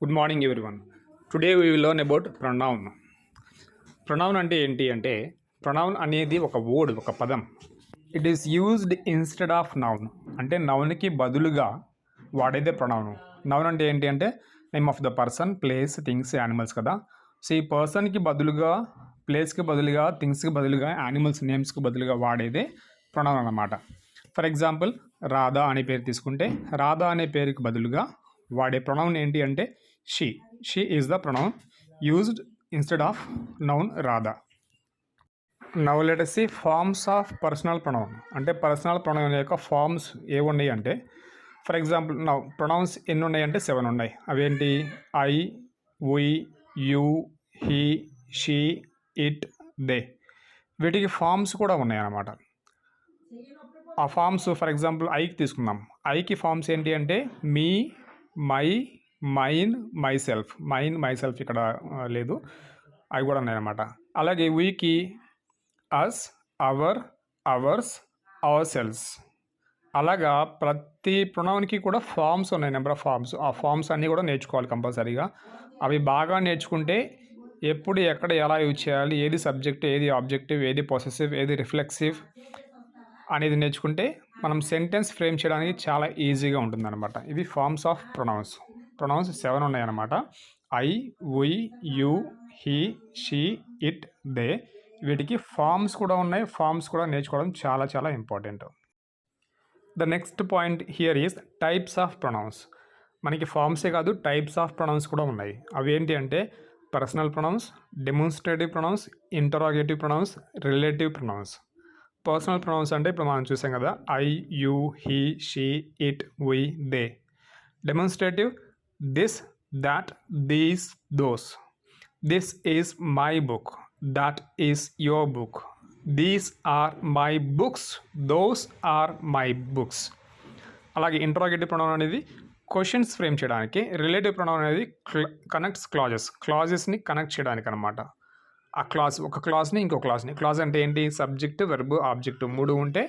Good morning everyone. Today we will learn about pronoun. Pronoun అంటే ఏంటి అంటే, pronoun అనేది ఒక వర్డ్, ఒక పదం. It is used instead of noun. అంటే నౌన్కి బదులుగా వాడేదే ప్రొనౌన్. నౌన్ అంటే ఏంటి అంటే name of the person, place, things, animals కదా. సో ఈ పర్సన్కి బదులుగా, ప్లేస్కి బదులుగా, థింగ్స్కి బదులుగా, యానిమల్స్ నేమ్స్కి బదులుగా వాడేదే ప్రొనౌన్ అన్నమాట. ఫర్ ఎగ్జాంపుల్, రాధా అనే పేరు తీసుకుంటే రాధా అనే పేరుకి బదులుగా వాడే ప్రొనౌన్ ఏంటి అంటే she. She is the pronoun used instead of noun Radha. Now let us see forms of personal pronoun. అంటే పర్సనల్ ప్రొనౌన్ యొక్క ఫార్మ్స్ ఏమున్నాయి అంటే, ఫర్ ఎగ్జాంపుల్ నౌ ప్రొనౌన్స్ ఎన్ని ఉన్నాయి అంటే 7 ఉన్నాయి. అవేంటి? I, we, you, he, she, it, they. వీటికి ఫార్మ్స్ కూడా ఉన్నాయి అన్నమాట. ఆ ఫార్మ్స్ ఫర్ ఎగ్జాంపుల్ ఐకి తీసుకుందాం. ఐకి ఫార్మ్స్ ఏంటి అంటే me, my, mine, myself. Mine, myself ఇక్కడ లేదు, అవి కూడా ఉన్నాయన్నమాట. అలాగే వీకి us, our, ours, ourselves. అలాగా ప్రతి ప్రొనౌన్కి కూడా ఫార్మ్స్ ఉన్నాయి, నెంబర్ ఆఫ్ ఫార్మ్స్. ఆ ఫార్మ్స్ అన్నీ కూడా నేర్చుకోవాలి కంపల్సరీగా. అవి బాగా నేర్చుకుంటే ఎప్పుడు ఎక్కడ ఎలా యూజ్ చేయాలి, ఏది సబ్జెక్ట్, ఏది ఆబ్జెక్టివ్, ఏది పొసెసివ్, ఏది రిఫ్లెక్సివ్ అనేది నేర్చుకుంటే మనం సెంటెన్స్ ఫ్రేమ్ చేయడానికి చాలా ఈజీగా ఉంటుందన్నమాట. ఇవి ఫార్మ్స్ ఆఫ్ ప్రొనౌన్స్. ప్రొనౌన్స్ 7 ఉన్నాయన్నమాట. I, we, you, he, she, it, they. వీటికి ఫార్మ్స్ కూడా ఉన్నాయి. ఫార్మ్స్ కూడా నేర్చుకోవడం చాలా చాలా important. The next point here is types of pronouns. మనకి ఫార్మ్సే కాదు, టైప్స్ ఆఫ్ ప్రొనౌన్స్ కూడా ఉన్నాయి. అవి ఏంటి అంటే personal pronouns, demonstrative pronouns, interrogative pronouns, relative pronouns. Personal pronouns అంటే ఇప్పుడు మనం చూసాం కదా, I, you, he, she, it, we, they. Demonstrative this, that, these, those. This is my book, that is your book. These are my books, those are my books. అలాగే interrogative pronoun అనేది questions frame చేయడానికి. Relative pronoun అనేది connects క్లాజెస్ని connect చేయడానికి అనమాట. ఆ clause, ఒక క్లాజ్ని ఇంకో క్లాజ్ని. Clause అంటే ఏంటి? సబ్జెక్ట్, వెర్బ్, ఆబ్జెక్ట్ 3 ఉంటే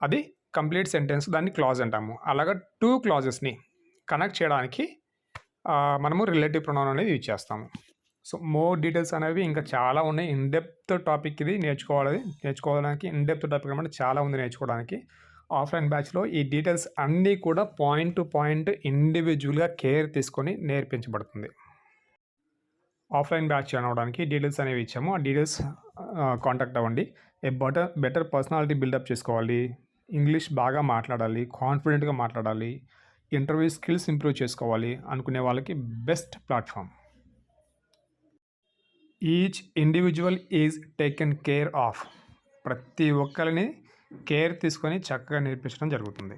అది కంప్లీట్ సెంటెన్స్, దాన్ని క్లాజ్ అంటాము. అలాగా 2 క్లాజెస్ని కనెక్ట్ చేయడానికి మనము రిలేటివ్ ప్రొనౌన్ అనేది యూజ్ చేస్తాము. సో మోర్ డీటెయిల్స్ అనేవి ఇంకా చాలా ఉన్నాయి. ఇన్డెప్త్ టాపిక్ ఇది. నేర్చుకోవడానికి ఇన్డెప్త్ టాపిక్ అనమాట. చాలా ఉంది నేర్చుకోవడానికి. ఆఫ్లైన్ బ్యాచ్లో ఈ డీటెయిల్స్ అన్నీ కూడా పాయింట్ టు పాయింట్ ఇండివిజువల్గా కేర్ తీసుకొని నేర్పించబడుతుంది. ఆఫ్లైన్ బ్యాచ్ జాయిన్ అవ్వడానికి డీటెయిల్స్ అనేవి ఇచ్చాము. ఆ డీటెయిల్స్ కాంటాక్ట్ అవ్వండి. బెటర్ పర్సనాలిటీ బిల్డప్ చేసుకోవాలి, ఇంగ్లీష్ బాగా మాట్లాడాలి, కాన్ఫిడెంట్గా మాట్లాడాలి, ఇంటర్వ్యూ స్కిల్స్ ఇంప్రూవ్ చేసుకోవాలి అనుకునే వాళ్ళకి best platform. Each individual is taken care of. ప్రతి ఒక్కరిని కేర్ తీసుకొని చక్కగా నేర్పించడం జరుగుతుంది.